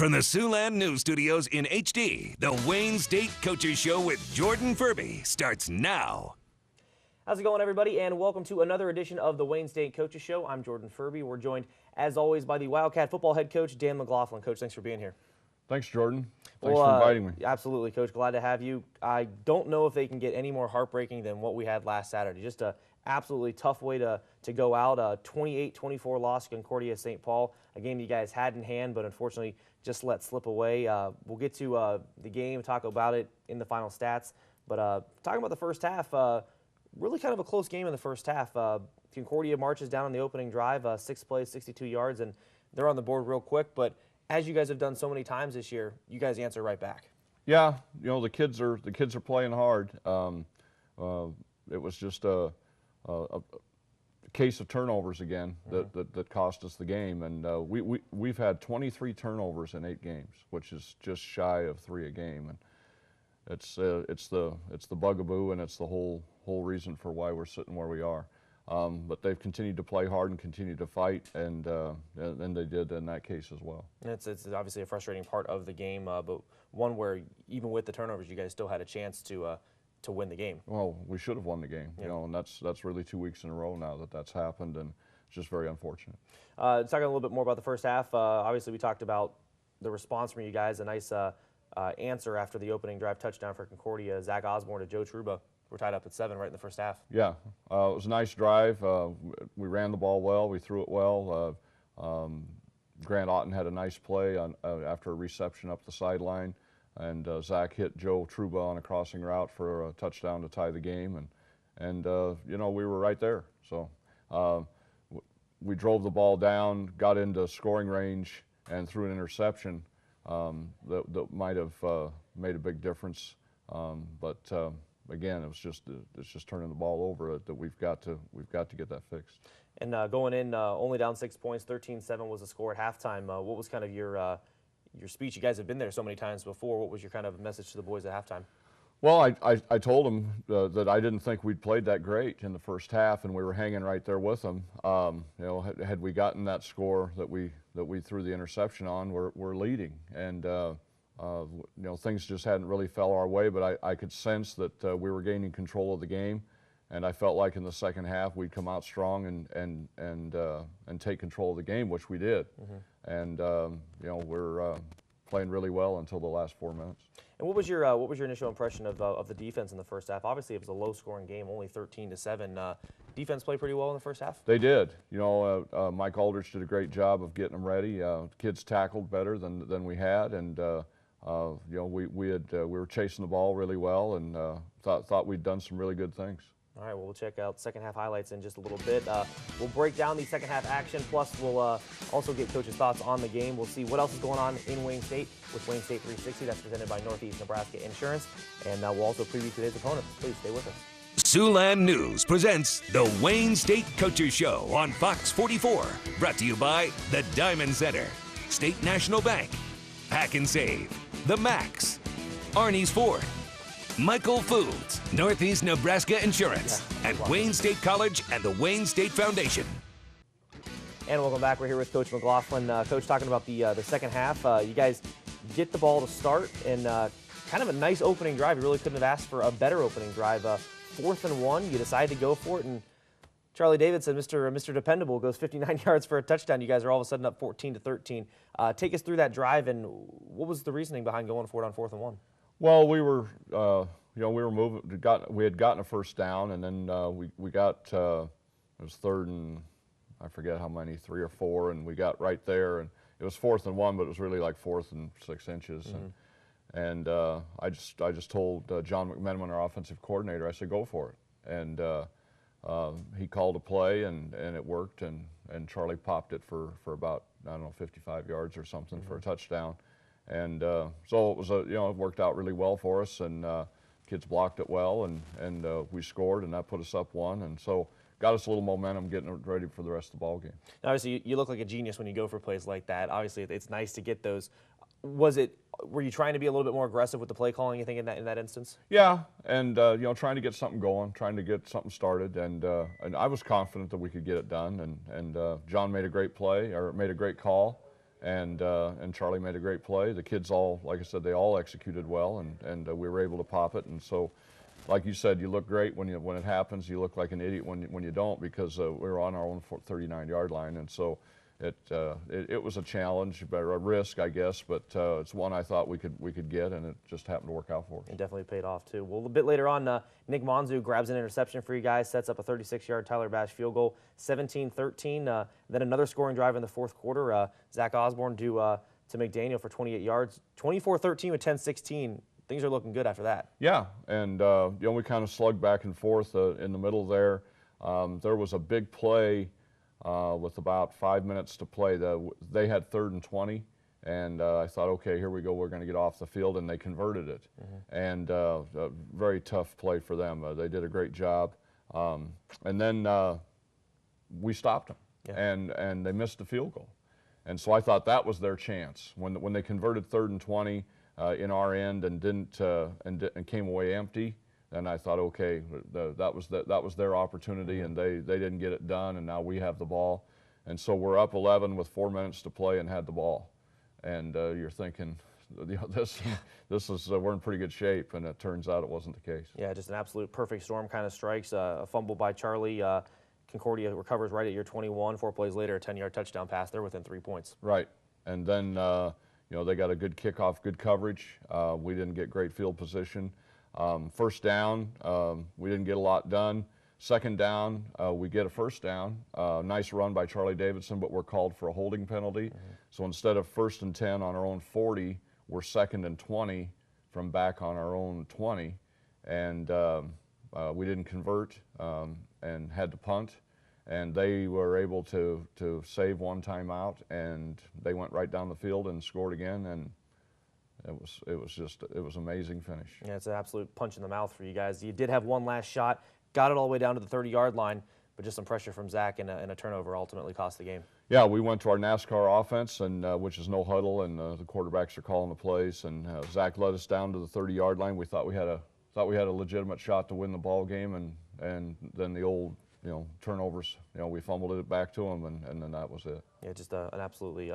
From the Siouxland News Studios in HD, the Wayne State Coaches Show with Jordan Furby starts now. How's it going, everybody, and welcome to another edition of the Wayne State Coaches Show. I'm Jordan Furby. We're joined, as always, by the Wildcat football head coach, Dan Mclaughlin. Coach, thanks for being here. Thanks, Jordan. Thanks for inviting me. Absolutely, Coach. Glad to have you. I don't know if they can get any more heartbreaking than what we had last Saturday. Just a absolutely tough way to go out. A 28-24 loss to Concordia St. Paul, a game you guys had in hand, but unfortunately just let slip away. We'll get to the game, talk about it in the final stats. But talking about the first half, really kind of a close game in the first half. Concordia marches down on the opening drive, 6 plays, 62 yards, and they're on the board real quick. But as you guys have done so many times this year, you guys answer right back. Yeah, you know, the kids are playing hard. It was just a case of turnovers again that cost us the game, and we've had 23 turnovers in 8 games, which is just shy of 3 a game, and it's the bugaboo, and it's the whole reason for why we're sitting where we are. But they've continued to play hard and continue to fight, and they did in that case as well. It's obviously a frustrating part of the game, but one where even with the turnovers, you guys still had a chance to win the game. Well, we should have won the game, you know, and that's really 2 weeks in a row now that's happened, and it's just very unfortunate. Talking a little bit more about the first half, obviously we talked about the response from you guys, a nice answer after the opening drive touchdown for Concordia. Zach Osborne to Joe Truba. We're tied up at 7 right in the first half. Yeah, it was a nice drive. We ran the ball well. We threw it well. Grant Otten had a nice play after a reception up the sideline, and Zach hit Joe Truba on a crossing route for a touchdown to tie the game, and you know, we were right there. So we drove the ball down, got into scoring range, and threw an interception that might have made a big difference, but. Again, it's just turning the ball over that we've got to get that fixed. And going in only down 6 points, 13-7 was the score at halftime. What was kind of your speech? You guys have been there so many times before. What was your kind of message to the boys at halftime? Well, I told them that I didn't think we'd played that great in the first half, and we were hanging right there with them. You know, had we gotten that score that we threw the interception on, we're leading, and. You know, things just hadn't really fell our way, but I could sense that we were gaining control of the game, and I felt like in the second half we'd come out strong and take control of the game, which we did. And you know, we're playing really well until the last 4 minutes. And what was your initial impression of the defense in the first half? Obviously, it was a low-scoring game, only 13-7. Defense played pretty well in the first half. They did. You know, Mike Aldrich did a great job of getting them ready. Kids tackled better than we had, and. You know, we were chasing the ball really well, and thought we'd done some really good things. All right, well, we'll check out second half highlights in just a little bit. We'll break down the second half action, plus we'll also get Coach's thoughts on the game. We'll see what else is going on in Wayne State with Wayne State 360. That's presented by Northeast Nebraska Insurance, and we'll also preview today's opponent. Please stay with us. Siouxland News presents the Wayne State Coaches Show on Fox 44, brought to you by the Diamond Center, State National Bank, Pack and Save, The Max, Arnie's Ford, Michael Foods, Northeast Nebraska Insurance, and Wayne State College and the Wayne State Foundation. And welcome back. We're here with Coach Mclaughlin. Coach, talking about the second half. You guys get the ball to start, and kind of a nice opening drive. You really couldn't have asked for a better opening drive. 4th and 1, you decide to go for it, and Charlie Davidson, Mr. Dependable, goes 59 yards for a touchdown. You guys are all of a sudden up 14-13. Take us through that drive, and what was the reasoning behind going for it on 4th and 1? Well, we were, you know, we were moving. We had gotten a first down, and then we got it was 3rd and I forget how many, 3 or 4, and we got right there, and it was 4th and 1, but it was really like 4th and 6 inches, and I just told John McMenamin, our offensive coordinator, I said go for it, and. He called a play, and it worked, and Charlie popped it for about, I don't know, 55 yards or something for a touchdown, and so it was you know, it worked out really well for us, and kids blocked it well, and we scored, and that put us up 1, and so got us a little momentum getting ready for the rest of the ball game. Now, obviously, you look like a genius when you go for plays like that. Obviously, it's nice to get those. Were you trying to be a little bit more aggressive with the play calling, you think, in that instance? Yeah, and you know, trying to get something going, trying to get something started, and I was confident that we could get it done, and John made a great play, or made a great call, and Charlie made a great play. The kids all, like I said, they all executed well, and we were able to pop it. And so, like you said, you look great when it happens. You look like an idiot when you don't, because we were on our own 39-yard line, and so it was a challenge, but a risk, I guess. But it's one I thought we could get, and it just happened to work out for us. It definitely paid off too. Well, a bit later on, Nick Monzu grabs an interception for you guys, sets up a 36-yard Tyler Bash field goal, 17-13. Then another scoring drive in the fourth quarter. Zach Osborne to McDaniel for 28 yards, 24-13 with 10-16. Things are looking good after that. Yeah, and we kind of slugged back and forth in the middle there. There was a big play with about 5 minutes to play. They had 3rd and 20, and I thought, okay, here we go. We're going to get off the field, and they converted it. And a very tough play for them. They did a great job. And then we stopped them, and they missed the field goal. And so I thought that was their chance. When they converted 3rd and 20 in our end and and came away empty, then I thought, okay, that was their opportunity, and they didn't get it done, and now we have the ball. And so we're up 11 with 4 minutes to play and had the ball. And you're thinking, this is we're in pretty good shape, and it turns out it wasn't the case. Yeah, just an absolute perfect storm kind of strikes. A fumble by Charlie. Concordia recovers right at your 21. 4 plays later, a 10-yard touchdown pass. They're within 3 points. Right, and then they got a good kickoff, good coverage. We didn't get great field position. First down, we didn't get a lot done. Second down, we get a first down. Nice run by Charlie Davidson, but we're called for a holding penalty. So instead of 1st and 10 on our own 40, we're 2nd and 20 from back on our own 20. And we didn't convert and had to punt. And they were able to save one timeout, and they went right down the field and scored again. And it was amazing finish. Yeah, it's an absolute punch in the mouth for you guys. You did have one last shot, got it all the way down to the 30-yard line, but just some pressure from Zach and a turnover ultimately cost the game. Yeah, we went to our NASCAR offense, and which is no huddle, and the quarterbacks are calling the plays, and Zach led us down to the 30-yard line. We thought we had a legitimate shot to win the ball game, and then the old turnovers. We fumbled it back to him, and then that was it. Yeah, just an absolutely.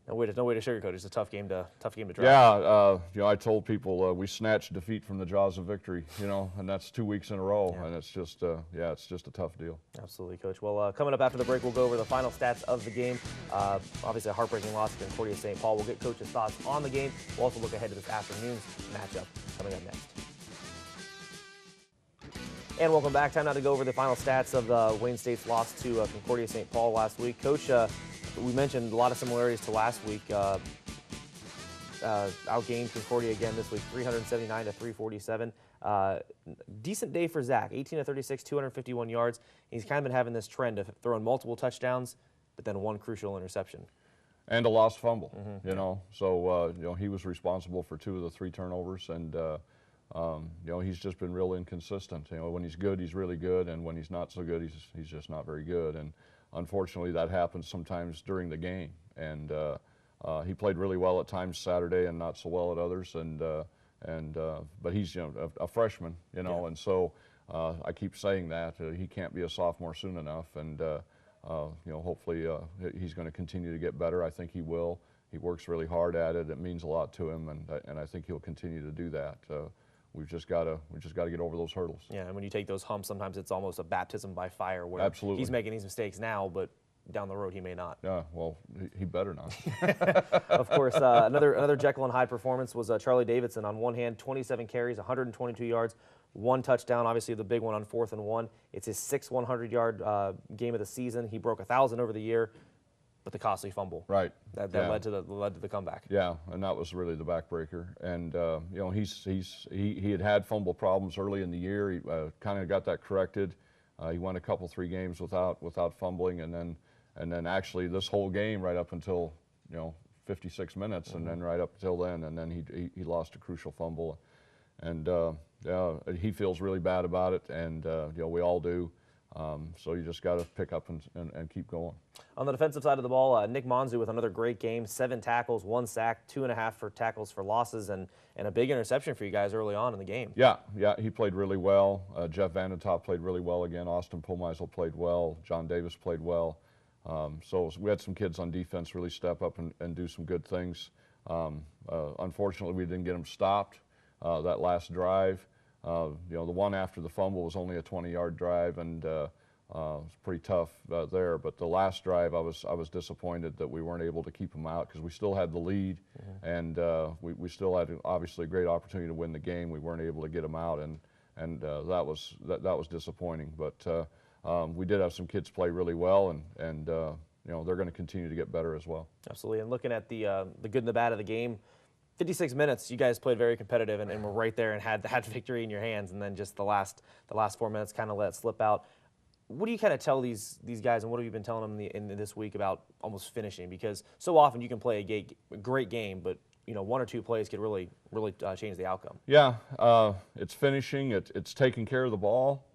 No way to sugarcoat it. It's a tough game to drive. Yeah, I told people we snatched defeat from the jaws of victory, and that's 2 weeks in a row, and it's just it's just a tough deal. Absolutely, Coach. Well, coming up after the break, we'll go over the final stats of the game. Obviously, a heartbreaking loss to Concordia St. Paul. We'll get Coach's thoughts on the game. We'll also look ahead to this afternoon's matchup coming up next. And welcome back. Time now to go over the final stats of Wayne State's loss to Concordia St. Paul last week. Coach, we mentioned a lot of similarities to last week. Outgained Concordia again this week, 379 to 347. Decent day for Zach, 18 to 36, 251 yards. He's kind of been having this trend of throwing multiple touchdowns, but then one crucial interception. And a lost fumble, So, he was responsible for 2 of the 3 turnovers, and he's just been real inconsistent. When he's good, he's really good, and when he's not so good, he's just not very good. And unfortunately, that happens sometimes during the game. And he played really well at times Saturday, and not so well at others. But he's a freshman, and so I keep saying that he can't be a sophomore soon enough. And hopefully he's going to continue to get better. I think he will. He works really hard at it. It means a lot to him, and I think he'll continue to do that. We've just got to get over those hurdles. Yeah, and when you take those humps, sometimes it's almost a baptism by fire. Where Absolutely. He's making these mistakes now, but down the road he may not. Yeah, well, he better not. Of course, another Jekyll and Hyde performance was Charlie Davidson. On one hand, 27 carries, 122 yards, 1 touchdown. Obviously, the big one on 4th and 1. It's his 6th 100-yard game of the season. He broke 1,000 over the year. But the costly fumble, right? That led to the comeback. Yeah, and that was really the backbreaker. And he had fumble problems early in the year. He kind of got that corrected. He went a couple 3 games without fumbling, and then actually this whole game right up until 56 minutes, and then right up until then, and then he lost a crucial fumble, and he feels really bad about it, and we all do. So you just got to pick up and keep going. On the defensive side of the ball, Nick Monzu with another great game, 7 tackles, 1 sack, 2.5 for tackles for losses, and a big interception for you guys early on in the game. Yeah, he played really well. Jeff Vandentop played really well again. Austin Pomeisel played well. John Davis played well. So we had some kids on defense really step up and do some good things. Unfortunately, we didn't get them stopped that last drive. You know, the one after the fumble was only a 20-yard drive, and it was pretty tough there. But the last drive, I was disappointed that we weren't able to keep them out because we still had the lead, and we still had obviously a great opportunity to win the game. We weren't able to get them out, and that was disappointing. But we did have some kids play really well, and you know, they're going to continue to get better as well. Absolutely. And looking at the good and the bad of the game, 56 minutes, you guys played very competitive and were right there and had victory in your hands, and then just the last 4 minutes kind of let it slip out. What do you kind of tell these guys, and what have you been telling them in this week about almost finishing? Because so often you can play a great game, but you know, one or two plays could really change the outcome. Yeah, it's finishing. It's taking care of the ball.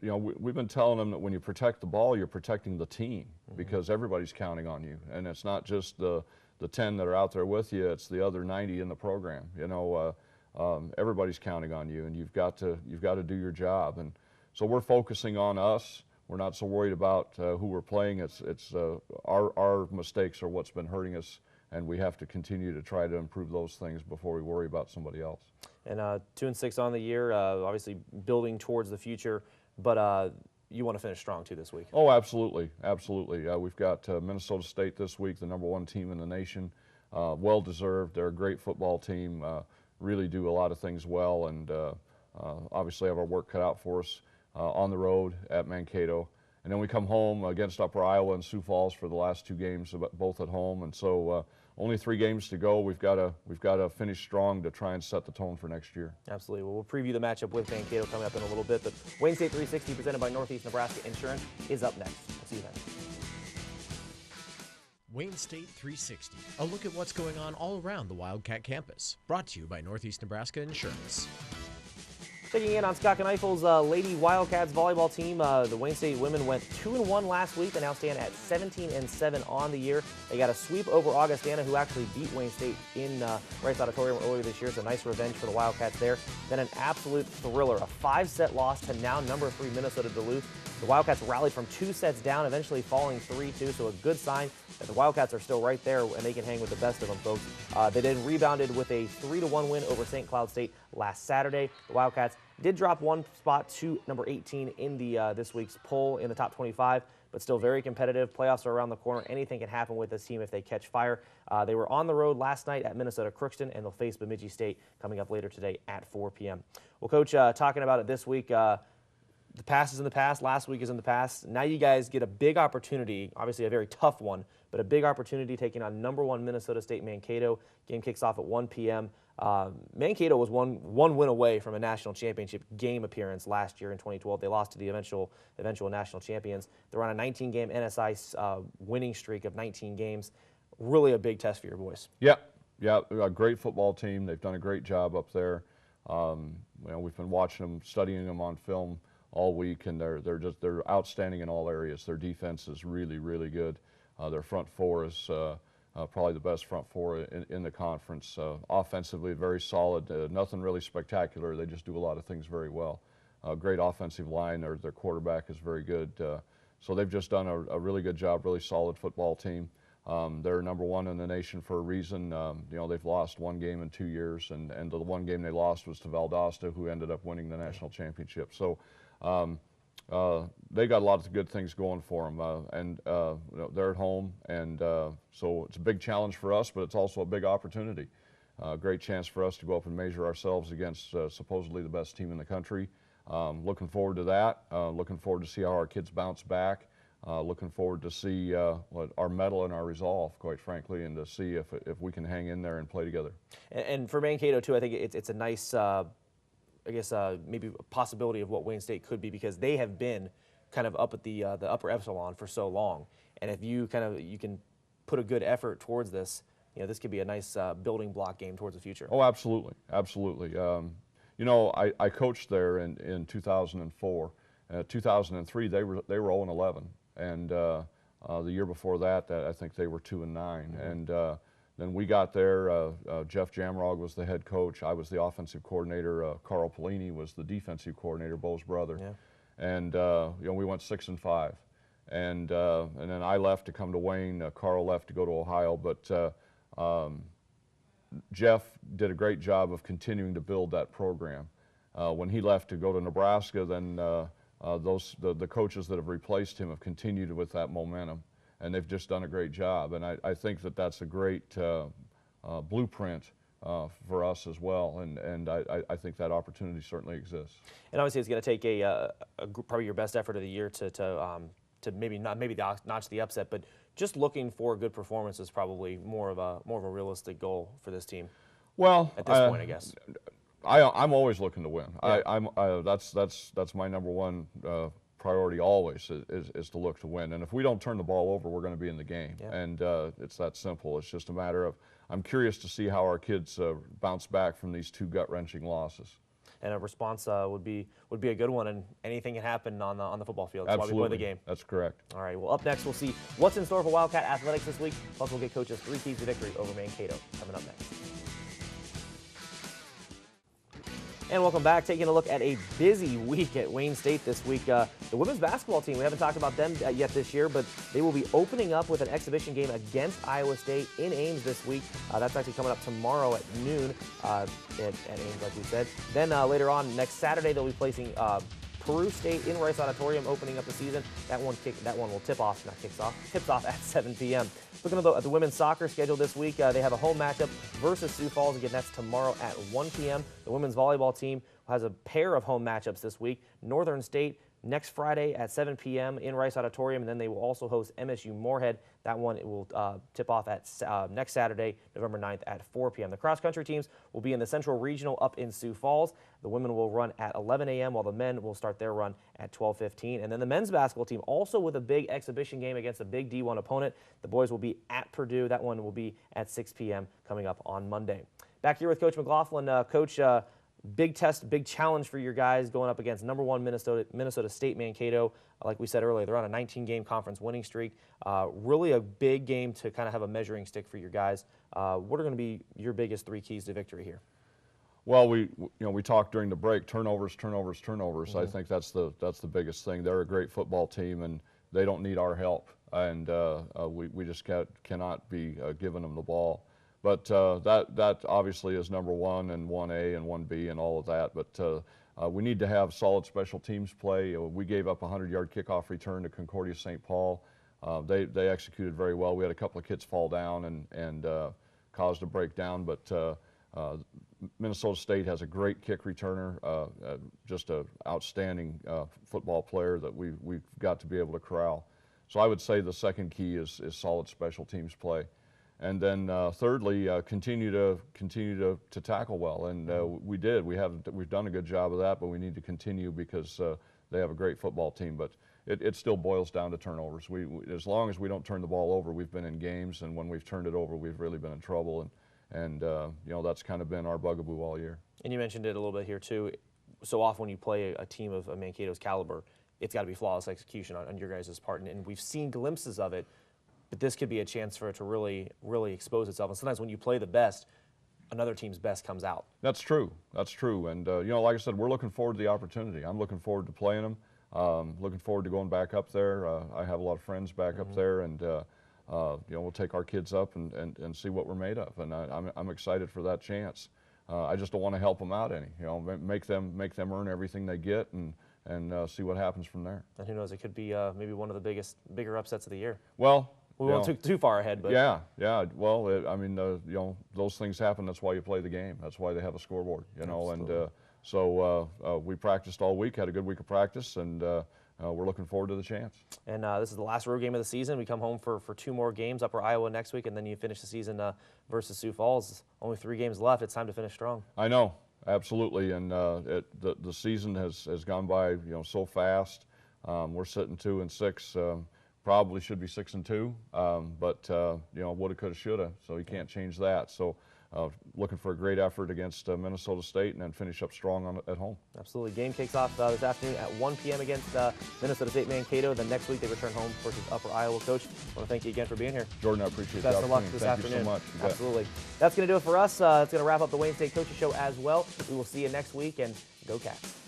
You know, we've been telling them that when you protect the ball, you're protecting the team because everybody's counting on you, and it's not just the 10 that are out there with you, it's the other 90 in the program. You know, everybody's counting on you, and you've got to do your job. And so we're focusing on us. We're not so worried about who we're playing. It's our mistakes are what's been hurting us, and we have to continue to try to improve those things before we worry about somebody else. And 2-6 on the year, obviously building towards the future, but you want to finish strong too this week. Oh, absolutely, absolutely. We've got Minnesota State this week, the #1 team in the nation. Well deserved. They're a great football team. Really do a lot of things well, and obviously have our work cut out for us on the road at Mankato. And then we come home against Upper Iowa and Sioux Falls for the last 2 games, both at home. And so only 3 games to go. We've got to finish strong to try and set the tone for next year. Absolutely. Well, we'll preview the matchup with Mankato coming up in a little bit. But Wayne State 360, presented by Northeast Nebraska Insurance, is up next. We'll see you then. Wayne State 360, a look at what's going on all around the Wildcat campus. Brought to you by Northeast Nebraska Insurance. Checking in on Scott Kneifel's Lady Wildcats volleyball team. The Wayne State women went 2-1 last week and now stand at 17-7 on the year. They got a sweep over Augustana, who actually beat Wayne State in Rice Auditorium earlier this year, so nice revenge for the Wildcats there. Then an absolute thriller, a 5-set loss to now #3 Minnesota Duluth. The Wildcats rallied from 2 sets down, eventually falling 3-2, so a good sign that the Wildcats are still right there and they can hang with the best of them, folks. They then rebounded with a 3-1 win over St. Cloud State last Saturday. The Wildcats did drop 1 spot to #18 in the this week's poll in the top 25, but still very competitive. Playoffs are around the corner. Anything can happen with this team if they catch fire. They were on the road last night at Minnesota Crookston, and they'll face Bemidji State coming up later today at 4 p.m. Well, Coach, talking about it this week, the past is in the past, last week is in the past. Now you guys get a big opportunity, obviously a very tough one, but a big opportunity taking on #1 Minnesota State Mankato. Game kicks off at 1 p.m. Mankato was one win away from a national championship game appearance last year in 2012. They lost to the eventual national champions. They're on a 19-game NSI winning streak of 19 games. Really a big test for your boys. Yeah, a great football team. They've done a great job up there. You know, we've been watching them, studying them on film all week, and they're outstanding in all areas. Their defense is really, really good. Their front four is probably the best front four in the conference. Offensively, very solid. Nothing really spectacular. They just do a lot of things very well. Great offensive line. Their quarterback is very good. So they've just done a really good job. Really solid football team. They're #1 in the nation for a reason. You know, they've lost 1 game in 2 years, and the 1 game they lost was to Valdosta, who ended up winning the national championship. So they got a lot of good things going for them, and you know, they're at home, and so it's a big challenge for us, but it's also a big opportunity. Great chance for us to go up and measure ourselves against supposedly the best team in the country. Looking forward to that. Looking forward to see how our kids bounce back. Looking forward to see our mettle and our resolve, quite frankly, and to see if we can hang in there and play together. And for Mankato too, I think it's a nice, I guess maybe a possibility of what Wayne State could be, because they have been kind of up at the upper epsilon for so long, and if you can put a good effort towards this, you know, this could be a nice building block game towards the future. Oh, absolutely, absolutely. You know, I coached there in 2004. 2003, they were 0-11. And the year before that, I think they were 2-9. And then we got there. Jeff Jamrog was the head coach. I was the offensive coordinator. Carl Polini was the defensive coordinator, Bo's brother. Yeah. And you know, we went 6-5. and then I left to come to Wayne. Carl left to go to Ohio, but Jeff did a great job of continuing to build that program. When he left to go to Nebraska, then the coaches that have replaced him have continued with that momentum, and they've just done a great job. And I think that that's a great blueprint for us as well, and I think that opportunity certainly exists. And obviously, it's going to take probably your best effort of the year to maybe notch the upset, but just looking for a good performance is probably more of a realistic goal for this team. Well, at this point, I guess. I'm always looking to win. Yeah. That's my number one priority always is to look to win. And if we don't turn the ball over, we're going to be in the game. Yeah. And it's that simple. It's just a matter of I'm curious to see how our kids bounce back from these two gut-wrenching losses. And a response would be a good one, and anything can happen on the football field. That's Absolutely. why we play the game. That's correct. All right. Well, up next, we'll see what's in store for Wildcat Athletics this week. Plus, we'll get coaches 3 keys to victory over Mankato coming up next. And welcome back. Taking a look at a busy week at Wayne State this week. The women's basketball team, we haven't talked about them yet this year, but they will be opening up with an exhibition game against Iowa State in Ames this week. That's actually coming up tomorrow at noon at Ames, like we said. Then later on, next Saturday, they'll be placing Peru State in Rice Auditorium, opening up the season. That one will tips off at 7 p.m. Looking at the women's soccer schedule this week, they have a home matchup versus Sioux Falls. Again, that's tomorrow at 1 p.m. The women's volleyball team has a pair of home matchups this week. Northern State next Friday at 7 p.m. in Rice Auditorium, and then they will also host MSU Moorhead. That one will tip off at next Saturday, November 9th at 4 p.m. The cross-country teams will be in the Central Regional up in Sioux Falls. The women will run at 11 a.m., while the men will start their run at 12:15. And then the men's basketball team also with a big exhibition game against a big D1 opponent. The boys will be at Purdue. That one will be at 6 p.m. coming up on Monday. Back here with Coach Mclaughlin. Coach, big test, big challenge for your guys going up against number 1 Minnesota State Mankato. Like we said earlier, they're on a 19-game conference winning streak. Really a big game to kind of have a measuring stick for your guys. What are going to be your biggest 3 keys to victory here? Well, we talked during the break, turnovers. Mm-hmm. I think that's the biggest thing. They're a great football team, and they don't need our help, and we just cannot be giving them the ball. But that obviously is number 1 and 1A and 1B and all of that. But we need to have solid special teams play. We gave up a 100-yard kickoff return to Concordia St. Paul. They executed very well. We had a couple of kids fall down and caused a breakdown, but Minnesota State has a great kick returner, just an outstanding football player that we've got to be able to corral. So I would say the second key is solid special teams play. And then thirdly, continue to tackle well, and we did. We've done a good job of that, but we need to continue because they have a great football team. But it still boils down to turnovers. As long as we don't turn the ball over, we've been in games, and when we've turned it over, we've really been in trouble. And that's kind of been our bugaboo all year. And you mentioned it a little bit here too. So often when you play a team of Mankato's caliber, it's got to be flawless execution on your guys' part, and we've seen glimpses of it. But this could be a chance for it to really, really expose itself. And sometimes when you play the best, another team's best comes out. That's true. That's true. And, like I said, we're looking forward to the opportunity. I'm looking forward to playing them. Looking forward to going back up there. I have a lot of friends back up there, and, we'll take our kids up and see what we're made of. And I'm excited for that chance. I just don't want to help them out any. Make them earn everything they get and see what happens from there. And who knows, it could be maybe one of the bigger upsets of the year. Well, we won't look too far ahead, but yeah. Well, those things happen. That's why you play the game. That's why they have a scoreboard. Absolutely. And so we practiced all week. Had a good week of practice, and we're looking forward to the chance. And this is the last road game of the season. We come home for 2 more games, Upper Iowa next week, and then you finish the season versus Sioux Falls. Only 3 games left. It's time to finish strong. I know, absolutely. And the season has gone by so fast. We're sitting 2-6. Probably should be 6-2, but woulda, coulda, shoulda. So you can't change that. So looking for a great effort against Minnesota State and then finish up strong at home. Absolutely. Game kicks off this afternoon at 1 p.m. against Minnesota State Mankato. Then next week they return home versus Upper Iowa. Coach, I want to thank you again for being here. Jordan, I appreciate the opportunity. Best of luck this afternoon. Thank you so much. Absolutely. That's going to do it for us. It's going to wrap up the Wayne State Coaches Show as well. We will see you next week, and go Cats.